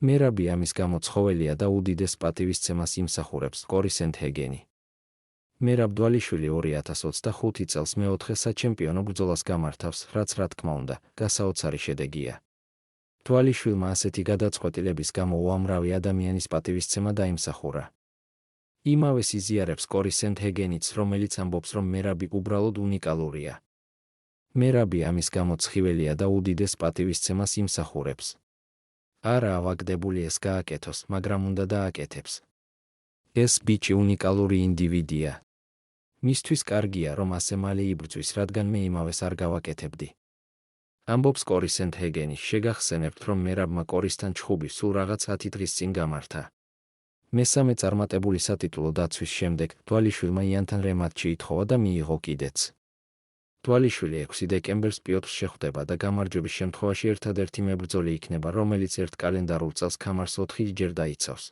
მერაბი ამის გამო ცხოველია და უდიდეს პატივისცემას იმსახურებს. კორი სენდჰეგენი. მერაბ დვალიშვილი 2025 წელს მეოთხე საჩემპიონო ბრძოლას გამართავს, რაც რა თქმა უნდა, გასაოცარი შედეგია. დვალიშვილმა ასეთი გადაწყვეტილების გამო უამრავი ადამიანის პატივისცემა დაიმსახურა. იმავეს იზიარებს კორი სენდჰეგენიც, რომელიც ამბობს, რომ მერაბი უბრალოდ უნიკალურია. მერაბი ამის გამო ცხიველია და უდიდეს პატივისცემას იმსახურებს. არა ავაგდებული ეს გააკეთოს, მაგრამ უნდა დააკეთებს. ეს ბიჭი უნიკალური ინდივიდია. მისთვის კარგია, რომ ასე მალე იბრძვის, რადგან მე იმავეს არ გავაკეთებდი. ამბობს კორი სენდჰეგენი. შეგახსენებთ, რომ მერაბმა კორისთან ჩხუბი სულ რაღაც 10 დღის წინ გამართა. მესამე წარმატებული სატიტულო დაცვის შემდეგ დვალიშვილმა იანთან რემატჩი ითხოვა და მიიღო კიდეც. დვალიშვილი 6 დეკემბერს პიოტრს შეხვდება და გამარჯვების შემთხვევაში ერთადერთი მებრძოლი იქნება, რომელიც ერთ კალენდარულ წელს ქამარს 4 ჯერ დაიცავს.